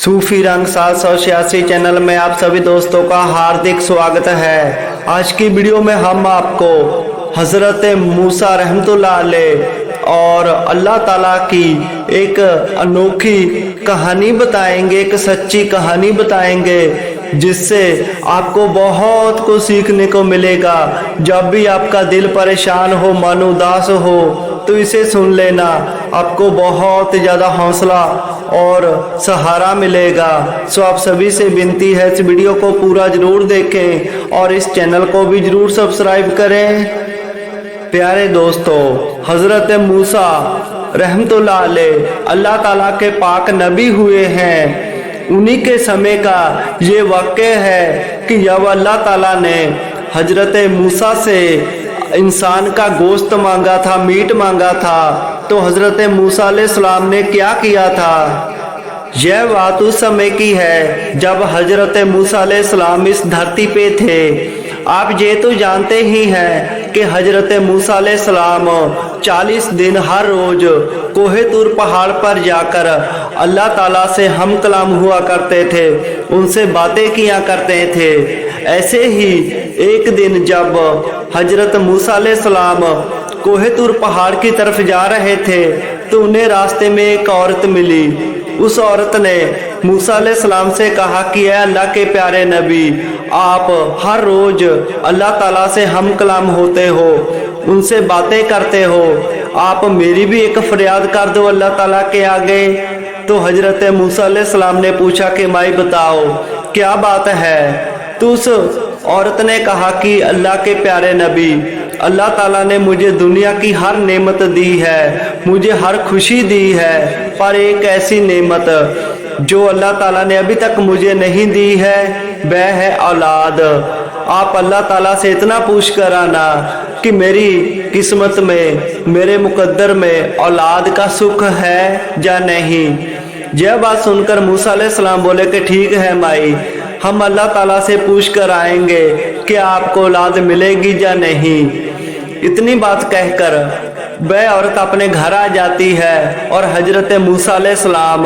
सूफी रंग 786 चैनल में आप सभी दोस्तों का हार्दिक स्वागत है। आज की वीडियो में हम आपको हजरत मूसा रहमतुल्लाह अलैह और अल्लाह ताला की एक अनोखी कहानी बताएंगे, एक सच्ची कहानी बताएंगे जिससे आपको बहुत कुछ सीखने को मिलेगा। जब भी आपका दिल परेशान हो, मन उदास हो तो इसे सुन लेना, आपको बहुत ज़्यादा हौसला और सहारा मिलेगा। सो आप सभी से विनती है इस वीडियो को पूरा ज़रूर देखें और इस चैनल को भी ज़रूर सब्सक्राइब करें। प्यारे दोस्तों, हज़रत मूसा रहमतुल्लाह अलैह अल्लाह ताला के पाक नबी हुए हैं। उन्हीं के समय का ये वाक़या है कि जब अल्लाह ताला ने हज़रत मूसा से इंसान का गोश्त मांगा था, मीट मांगा था, तो हज़रत मूसा अलैहिस्सलाम ने क्या किया था। यह बात उस समय की है जब हज़रत मूसा अलैहिस्सलाम इस धरती पे थे। आप ये तो जानते ही हैं कि हज़रत मूसा अलैहिस्सलाम 40 दिन हर रोज़ कोहे तूर पहाड़ पर जाकर अल्लाह ताला से हम कलाम हुआ करते थे, उनसे बातें किया करते थे। ऐसे ही एक दिन जब हज़रत मूसा अलैहिस्सलाम कोहे तूर पहाड़ की तरफ जा रहे थे तो उन्हें रास्ते में एक औरत मिली। उस औरत ने मूसा अलैहिस्सलाम से कहा कि ऐ अल्लाह के प्यारे नबी, आप हर रोज़ अल्लाह ताला से हम कलाम होते हो, उनसे बातें करते हो, आप मेरी भी एक फरियाद कर दो अल्लाह ताला के आगे। तो हज़रत मूसा अलैहिस्सलाम ने पूछा कि माई बताओ क्या बात है। तो उस औरत ने कहा कि अल्लाह के प्यारे नबी, अल्लाह ताला ने मुझे दुनिया की हर नेमत दी है, मुझे हर खुशी दी है, पर एक ऐसी नेमत जो अल्लाह ताला ने अभी तक मुझे नहीं दी है वह है औलाद। आप अल्लाह ताला से इतना पूछ कर आना कि मेरी किस्मत में, मेरे मुकद्दर में औलाद का सुख है या नहीं। यह बात सुनकर मूसा अलैहिस्सलाम बोले कि ठीक है माई, हम अल्लाह ताला से पूछ कर आएंगे कि आपको औलाद मिलेगी या नहीं। इतनी बात कहकर वह औरत अपने घर आ जाती है और हज़रत मूसा अलैहिस्सलाम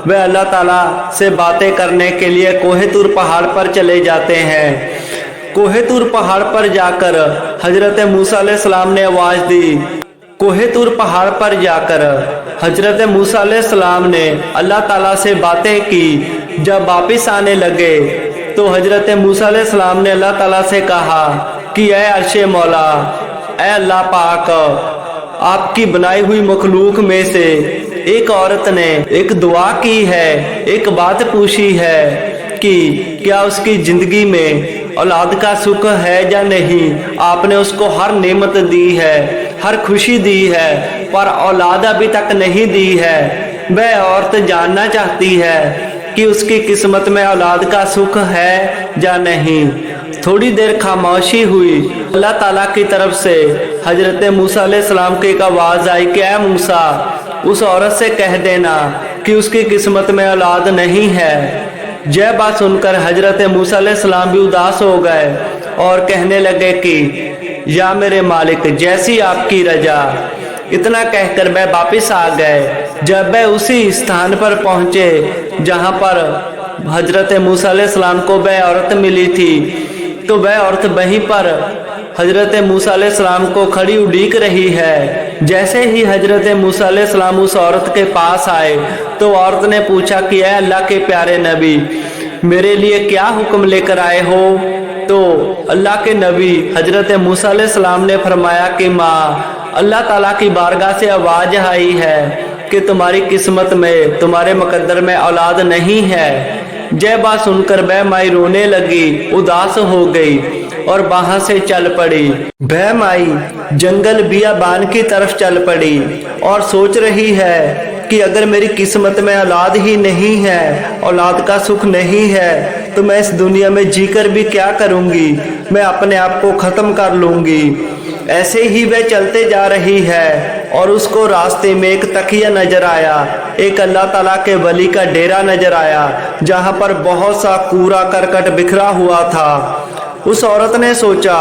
वह अल्लाह ताला से बातें करने के लिए कोहे तूर पहाड़ पर चले जाते हैं। कोहे तूर पहाड़ पर जाकर हज़रत मूसा अलैहिस्सलाम ने आवाज़ दी। कोहे तूर पहाड़ पर जाकर हज़रत मूसा अलैहिस्सलाम ने अल्लाह ताला से बातें की। जब वापिस आने लगे तो हज़रत मूसा अलैहिस्सलाम ने अल्लाह ताला से कहा कि ऐ अर्शे मौला, ऐ अल्लाह पाक, आपकी बनाई हुई मखलूक में से एक औरत ने एक दुआ की है, एक बात पूछी है कि क्या उसकी ज़िंदगी में औलाद का सुख है या नहीं। आपने उसको हर नेमत दी है, हर खुशी दी है, पर औलाद अभी तक नहीं दी है। वह औरत जानना चाहती है कि उसकी किस्मत में औलाद का सुख है या नहीं। थोड़ी देर खामोशी हुई। अल्लाह ताला की तरफ से हज़रत मूसा अलैहिस्सलाम की एक आवाज़ आई कि ऐ मूसा, उस औरत से कह देना कि उसकी किस्मत में औलाद नहीं है। यह बात सुनकर हज़रत मूसा अलैहिस्सलाम भी उदास हो गए और कहने लगे कि या मेरे मालिक, जैसी आपकी रजा। इतना कहकर वह वापिस आ गए। जब वह उसी स्थान पर पहुँचे जहाँ पर हज़रत मूसा अलैहिस्सलाम को वह औरत मिली थी, तो वह औरत वहीं पर हज़रत मूसा अलैहिस्सलाम को खड़ी उड़ीक रही है। जैसे ही हज़रत मूसा अलैहिस्सलाम उस औरत के पास आए तो औरत ने पूछा कि ऐ अल्लाह के प्यारे नबी, मेरे लिए क्या हुक्म लेकर आए हो। तो अल्लाह के नबी हज़रत मूसा अलैहिस्सलाम ने फरमाया कि माँ, अल्लाह ताला की बारगाह से आवाज़ आई है कि तुम्हारी किस्मत में, तुम्हारे मुकद्दर में औलाद नहीं है। यह बात सुनकर वह माई रोने लगी, उदास हो गई और वहां से चल पड़ी। वह माई जंगल बियाबान की तरफ चल पड़ी और सोच रही है कि अगर मेरी किस्मत में औलाद ही नहीं है, औलाद का सुख नहीं है, तो मैं इस दुनिया में जीकर भी क्या करूंगी, मैं अपने आप को ख़त्म कर लूंगी। ऐसे ही वह चलते जा रही है और उसको रास्ते में एक तकिया नजर आया, एक अल्लाह ताला के वली का डेरा नजर आया जहाँ पर बहुत सा कूड़ा करकट बिखरा हुआ था। उस औरत ने सोचा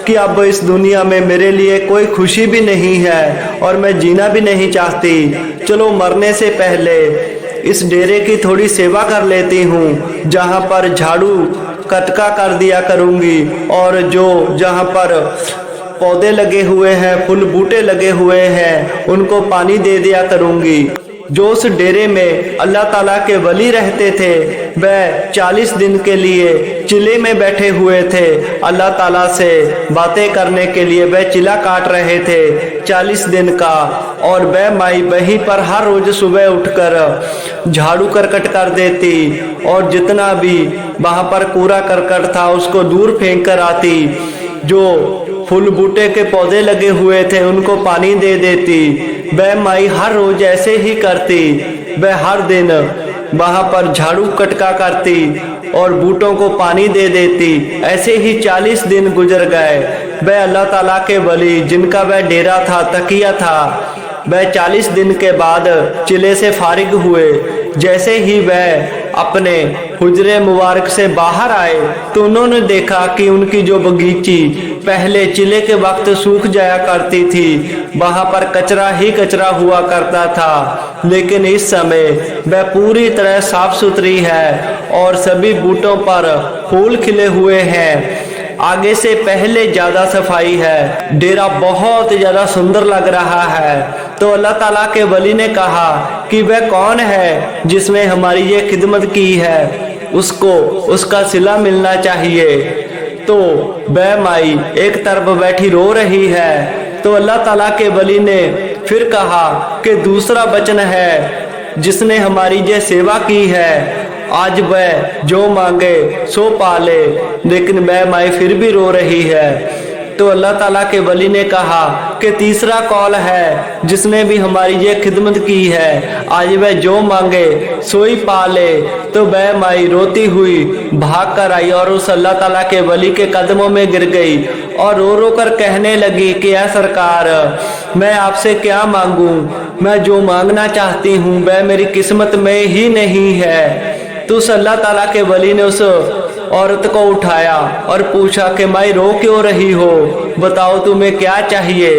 कि अब इस दुनिया में मेरे लिए कोई खुशी भी नहीं है और मैं जीना भी नहीं चाहती। चलो मरने से पहले इस डेरे की थोड़ी सेवा कर लेती हूँ, जहाँ पर झाड़ू कटका कर दिया करूँगी और जहाँ पर पौधे लगे हुए हैं, फूल बूटे लगे हुए हैं, उनको पानी दे दिया करूँगी। जो उस डेरे में अल्लाह ताला के वली रहते थे, वह 40 दिन के लिए चिले में बैठे हुए थे। अल्लाह ताला से बातें करने के लिए वह चिला काट रहे थे 40 दिन का। और वह माई वहीं पर हर रोज सुबह उठकर झाड़ू करकट कर देती और जितना भी वहाँ पर कूड़ा करकट था उसको दूर फेंक कर आती। जो फूल बूटे के पौधे लगे हुए थे उनको पानी दे देती। वह माई हर रोज ऐसे ही करती। वह हर दिन वहाँ पर झाड़ू कटका करती और बूटों को पानी दे देती। ऐसे ही 40 दिन गुजर गए। वह अल्लाह ताला के वली जिनका वह डेरा था, तकिया था, वह 40 दिन के बाद चिले से फारिग हुए। जैसे ही वह अपने हुजरे मुबारक से बाहर आए तो उन्होंने देखा कि उनकी जो बगीची पहले चिले के वक्त सूख जाया करती थी, वहां पर कचरा ही कचरा हुआ करता था, लेकिन इस समय वह पूरी तरह साफ सुथरी है और सभी बूटों पर फूल खिले हुए हैं। आगे से पहले ज्यादा सफाई है। डेरा बहुत ज्यादा सुंदर लग रहा है। तो अल्लाह ताला के वली ने कहा कि वह कौन है जिसने हमारी ये खिदमत की है, उसको उसका सिला मिलना चाहिए। तो वह माई एक तरफ बैठी रो रही है। तो अल्लाह ताला के वली ने फिर कहा कि दूसरा बचन है जिसने हमारी ये सेवा की है, आज वह जो मांगे सो पाले। लेकिन वह माई फिर भी रो रही है। तो अल्लाह ताला के वली ने कहा कि तीसरा कौल है जिसने भी हमारी ये खिदमत की है, आज वह जो मांगे सोई पाले। तो वह माई रोती हुई भाग कर आई और उस अल्लाह ताला के वली के कदमों में गिर गई और रो रो कर कहने लगी कि ऐ सरकार, मैं आपसे क्या मांगू, मैं जो मांगना चाहती हूँ वह मेरी किस्मत में ही नहीं है। तो उस अल्लाह ताला के वली ने उस औरत को उठाया और पूछा कि माई रो क्यों रही हो, बताओ तुम्हें क्या चाहिए।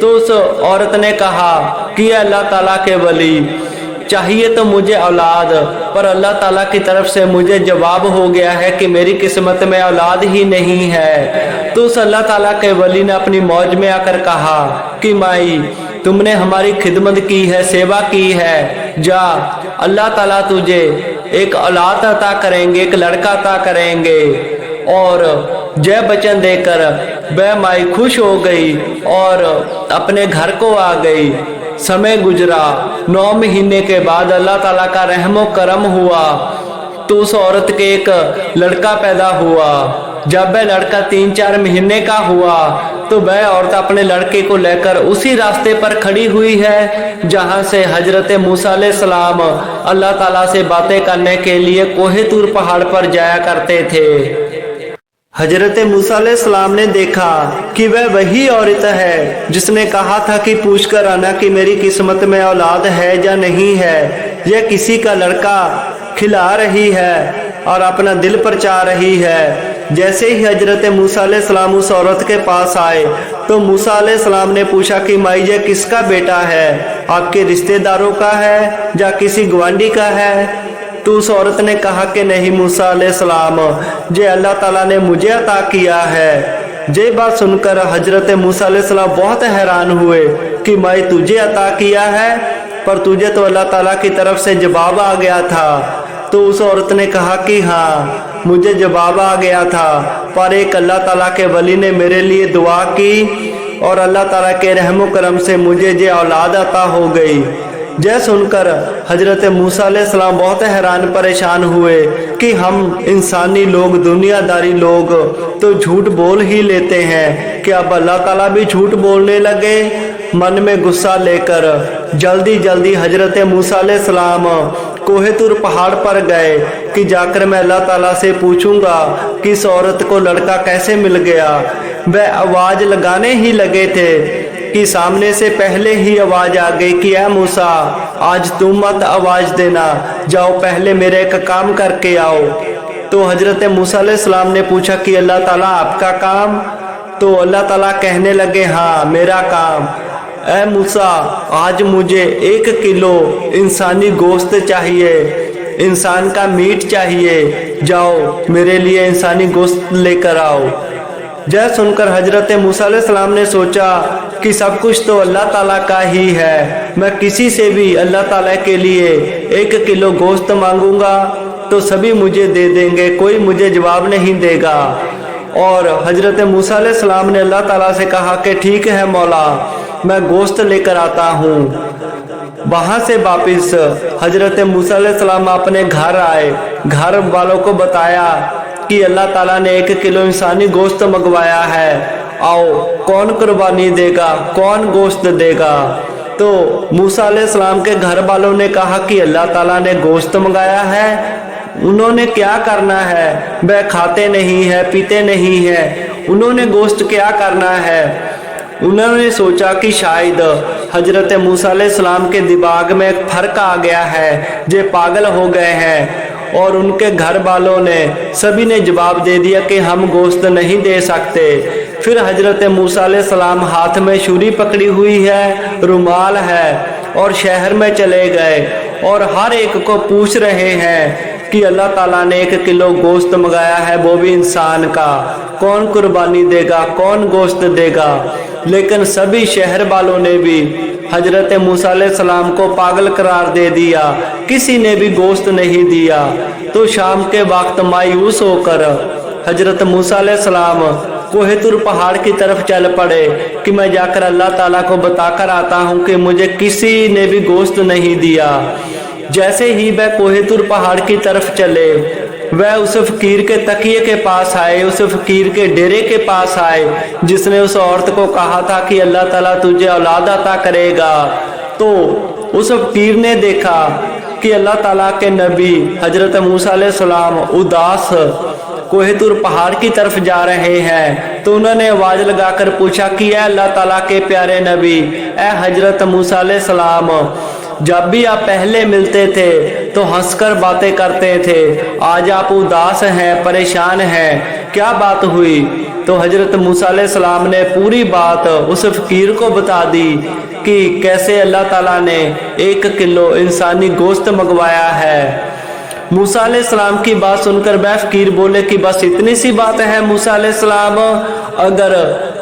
तो उस औरत ने कहा कि अल्लाह ताला के वली, चाहिए तो मुझे औलाद, पर अल्लाह ताला की तरफ से मुझे जवाब हो गया है कि मेरी किस्मत में औलाद ही नहीं है। तो उस अल्लाह ताला के वली ने अपनी मौज में आकर कहा कि माई तुमने हमारी खिदमत की है, सेवा की है, जा अल्लाह ताला तुझे एक औलाद अता करेंगे, एक लड़का अता करेंगे। और जय वचन देकर वह माई खुश हो गई और अपने घर को आ गई। समय गुजरा, 9 महीने के बाद अल्लाह ताला का रहमो करम हुआ तो उस औरत के एक लड़का पैदा हुआ। जब वह लड़का 3-4 महीने का हुआ तो वह औरत अपने लड़के को लेकर उसी रास्ते पर खड़ी हुई है जहां से हजरत मूसा अलैहिस्सलाम अल्लाह ताला से बातें करने के लिए कोहे तूर पहाड़ पर जाया करते थे। हजरत मूसा अलैहिस्सलाम ने देखा कि वह वही औरत है जिसने कहा था कि पूछ कर आना कि मेरी किस्मत में औलाद है या नहीं है। यह किसी का लड़का खिला रही है और अपना दिल परचा रही है। जैसे ही हजरत मूसा अलैहिस्सलाम उस औरत के पास आए तो मूसा अलैहिस्सलाम ने पूछा कि माई ये किसका बेटा है, आपके रिश्तेदारों का है या किसी गवांडी का है। तो उस औरत ने कहा कि नहीं मूसा अलैहिस्सलाम, ये अल्लाह ताला ने मुझे अता किया है। ये बात सुनकर हजरत मूसा अलैहिस्सलाम बहुत हैरान हुए कि माई तुझे अता किया है, पर तुझे तो अल्लाह ताला की तरफ से जवाब आ गया था। तो उस औरत ने कहा कि हाँ मुझे जवाब आ गया था, पर एक अल्लाह ताला के वली ने मेरे लिए दुआ की और अल्लाह ताला के रहमो करम से मुझे ये औलाद अता हो गई। जय सुनकर हजरत मूसा अलैहिस्सलाम बहुत हैरान परेशान हुए कि हम इंसानी लोग, दुनियादारी लोग तो झूठ बोल ही लेते हैं कि अब अल्लाह ताला भी झूठ बोलने लगे। मन में गुस्सा लेकर जल्दी जल्दी हजरत मूसा अलैहिस्सलाम कोहे तूर पहाड़ पर गए कि जाकर मैं अल्लाह ताला से पूछूंगा कि इस औरत को लड़का कैसे मिल गया। वह आवाज लगाने ही लगे थे कि सामने से पहले ही आवाज आ गई कि ऐ मूसा, आज तुम मत आवाज देना, जाओ पहले मेरे एक काम करके आओ। तो हजरत मूसा अलैहिस्सलाम ने पूछा कि अल्लाह ताला आपका काम? तो अल्लाह ताला कहने लगे हाँ मेरा काम। ऐ मूसा, आज मुझे 1 किलो इंसानी गोश्त चाहिए, इंसान का मीट चाहिए, जाओ मेरे लिए इंसानी गोश्त लेकर आओ। यह सुनकर हजरत मूसा अलैहिस्सलाम ने सोचा कि सब कुछ तो अल्लाह ताला का ही है, मैं किसी से भी अल्लाह ताला के लिए 1 किलो गोश्त मांगूंगा तो सभी मुझे दे देंगे, कोई मुझे जवाब नहीं देगा। और हजरत मूसा अलैहिस्सलाम ने अल्लाह ताला से कहा कि ठीक है मौला, मैं गोश्त लेकर आता हूँ। वहां से वापिस हजरत मूसा अलैहिस्सलाम अपने घर आए, घर वालों को बताया कि अल्लाह ताला ने 1 किलो इंसानी गोश्त मंगवाया है, आओ कौन कुर्बानी देगा, कौन गोश्त देगा। तो मूसा अलैहिस्सलाम के घर वालों ने कहा कि अल्लाह ताला ने गोश्त मंगाया है, उन्होंने क्या करना है, वह खाते नहीं है पीते नहीं है, उन्होंने गोश्त क्या करना है। उन्होंने सोचा कि शायद हजरत मूसा अलैहिस्सलाम के दिमाग में एक फर्क आ गया है, जे पागल हो गए हैं। और उनके घर वालों ने सभी ने जवाब दे दिया कि हम गोश्त नहीं दे सकते। फिर हजरत मूसा अलैहिस्सलाम हाथ में छुरी पकड़ी हुई है, रुमाल है, और शहर में चले गए और हर एक को पूछ रहे हैं कि अल्लाह ताला ने 1 किलो गोश्त मंगाया है, वो भी इंसान का, कौन कुर्बानी देगा, कौन गोश्त देगा। लेकिन सभी शहर वालों ने भी हजरत मूसा अलैहिस्सलाम को पागल करार दे दिया, किसी ने भी गोश्त नहीं दिया। तो शाम के वक्त मायूस होकर हजरत मूसा अलैहिस्सलाम कोहे तुर पहाड़ की तरफ चल पड़े कि मैं जाकर अल्लाह ताला को बताकर आता हूँ कि मुझे किसी ने भी गोश्त नहीं दिया। जैसे ही वह कोहे तुर पहाड़ की तरफ चले, वह उस फकीर के तकिए के पास आए, उस फकीर के डेरे के पास आए जिसने उस औरत को कहा था कि अल्लाह ताला तुझे औलाद अता करेगा। तो उस फकीर ने देखा कि अल्लाह ताला के नबी हजरत मूसा अलैहिस्सलाम उदास कोहे तुर पहाड़ की तरफ जा रहे हैं। तो उन्होंने आवाज लगाकर पूछा कि ऐ अल्लाह ताला के प्यारे नबी, ऐ हजरत मूसा अलैहिस्सलाम, जब भी आप पहले मिलते थे तो हंसकर बातें करते थे, आज आप उदास हैं, परेशान हैं, क्या बात हुई। तो हजरत मूसा अलैहिस्सलाम ने पूरी बात उस फकीर को बता दी कि कैसे अल्लाह ताला ने 1 किलो इंसानी गोश्त मंगवाया है। मूसा अलैहिस्सलाम की बात सुनकर वह फकीर बोले कि बस इतनी सी बात है मूसा अलैहिस्सलाम, अगर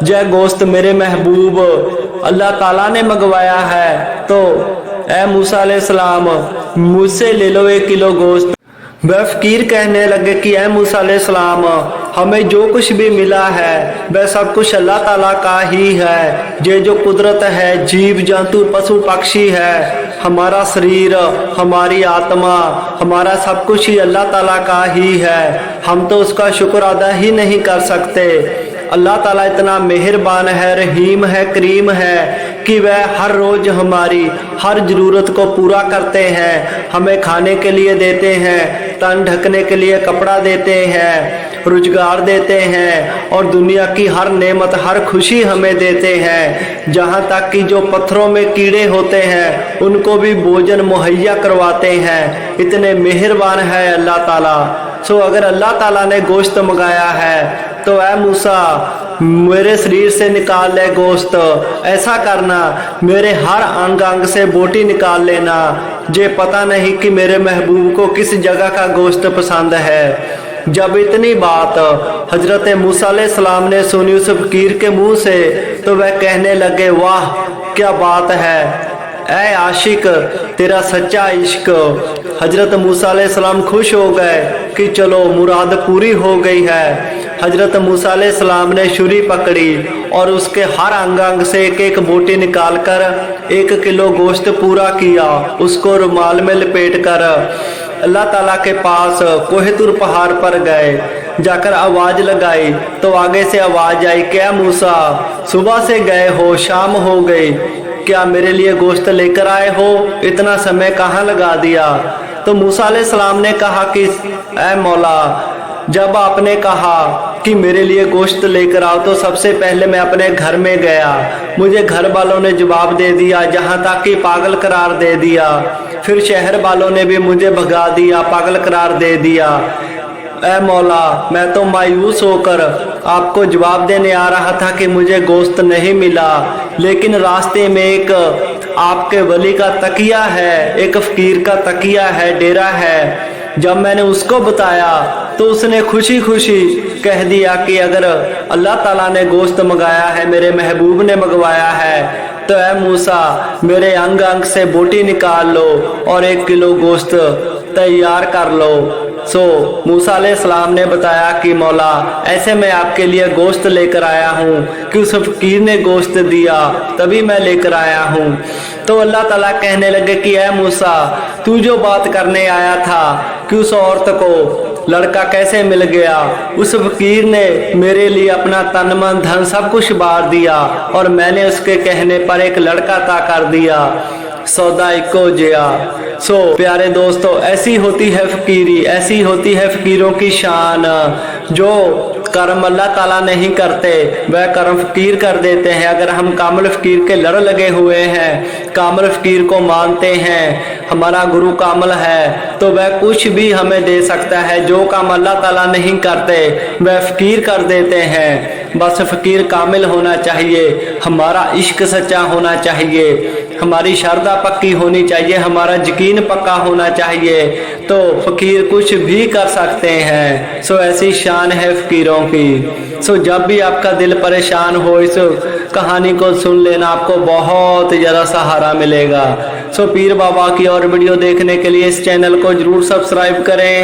यह गोश्त मेरे महबूब अल्लाह ताला ने मंगवाया है तो ऐ मूसा अलैहिस्सलाम मुझसे ले लो 1 किलो गोश्त। वह फकीर कहने लगे कि ऐ मूसा अलैहिस्सलाम, हमें जो कुछ भी मिला है वह सब कुछ अल्लाह ताला का ही है। ये जो कुदरत है, जीव जंतु पशु पक्षी है, हमारा शरीर, हमारी आत्मा, हमारा सब कुछ ही अल्लाह ताला का ही है। हम तो उसका शुक्र अदा ही नहीं कर सकते। अल्लाह ताला इतना मेहरबान है, रहीम है, करीम है कि वह हर रोज हमारी हर जरूरत को पूरा करते हैं। हमें खाने के लिए देते हैं, तन ढकने के लिए कपड़ा देते हैं, रोजगार देते हैं और दुनिया की हर नेमत, हर खुशी हमें देते हैं। जहाँ तक कि जो पत्थरों में कीड़े होते हैं उनको भी भोजन मुहैया करवाते हैं। इतने मेहरबान है अल्लाह ताला। सो अगर अल्लाह ताला ने गोश्त मंगाया है तो ऐ मूसा मेरे शरीर से निकाल ले गोश्त, ऐसा करना मेरे हर अंग अंग से बोटी निकाल लेना। जे पता नहीं कि मेरे महबूब को किस जगह का गोश्त पसंद है। जब इतनी बात हजरत मूसा अलैहिस्सलाम ने सुनी उस फकीर के मुंह से तो वह कहने लगे, वाह क्या बात है, ऐ आशिक तेरा सच्चा इश्क। हजरत मूसा अलैहिस्सलाम खुश हो गए कि चलो मुराद पूरी हो गई है। हजरत मूसा अलैहिस्सलाम ने छुरी पकड़ी और उसके हर अंग अंग से एक एक बोटी निकालकर 1 किलो गोश्त पूरा किया। उसको रुमाल में लपेट कर अल्लाह ताला के पास कोहे तुर पहाड़ पर गए। जाकर आवाज लगाई तो आगे से आवाज आई, क्या मूसा सुबह से गए हो, शाम हो गई, क्या मेरे लिए गोश्त लेकर आए हो, इतना समय कहाँ लगा दिया। तो मूसा अलैहिस्सलाम ने कहा कि ऐ मौला, जब आपने कहा कि मेरे लिए गोश्त लेकर आओ तो सबसे पहले मैं अपने घर में गया। मुझे घर वालों ने जवाब दे दिया, जहाँ तक कि पागल करार दे दिया। फिर शहर वालों ने भी मुझे भगा दिया, पागल करार दे दिया। ऐ मौला, मैं तो मायूस होकर आपको जवाब देने आ रहा था कि मुझे गोश्त नहीं मिला, लेकिन रास्ते में एक आपके वली का तकिया है, एक फकीर का तकिया है, डेरा है। जब मैंने उसको बताया तो उसने खुशी खुशी कह दिया कि अगर अल्लाह ताला ने गोश्त मंगाया है, मेरे महबूब ने मंगवाया है, तो ऐ मूसा मेरे अंग अंग से बोटी निकाल लो और 1 किलो गोश्त तैयार कर लो। मूसा अलैहिस्सलाम ने बताया कि मौला, ऐसे मैं आपके लिए गोश्त लेकर आया हूँ कि उस फकीर ने गोश्त दिया, तभी मैं लेकर आया हूँ। तो अल्लाह ताला कहने लगे कि ऐ मूसा, तू जो बात करने आया था कि उस औरत को लड़का कैसे मिल गया, उस फकीर ने मेरे लिए अपना तन मन धन सब कुछ बार दिया और मैंने उसके कहने पर एक लड़का अता कर दिया। सौदा इको जिया। प्यारे दोस्तों, ऐसी होती है फकीरी, ऐसी होती है फकीरों की शान। जो कर्म अल्लाह ताला नहीं करते वह कर्म फकीर कर देते हैं। अगर हम कामिल फकीर के लड़ लगे हुए हैं, कामिल फकीर को मानते हैं, हमारा गुरु कामिल है, तो वह कुछ भी हमें दे सकता है। जो काम अल्लाह ताला नहीं करते वह फकीर कर देते हैं। बस फकीर कामिल होना चाहिए, हमारा इश्क सच्चा होना चाहिए, हमारी श्रद्धा पक्की होनी चाहिए, हमारा यकीन पक्का होना चाहिए, तो फकीर कुछ भी कर सकते हैं। ऐसी शान है फकीरों की। जब भी आपका दिल परेशान हो, इस कहानी को सुन लेना, आपको बहुत ज़्यादा सहारा मिलेगा। पीर बाबा की और वीडियो देखने के लिए इस चैनल को जरूर सब्सक्राइब करें।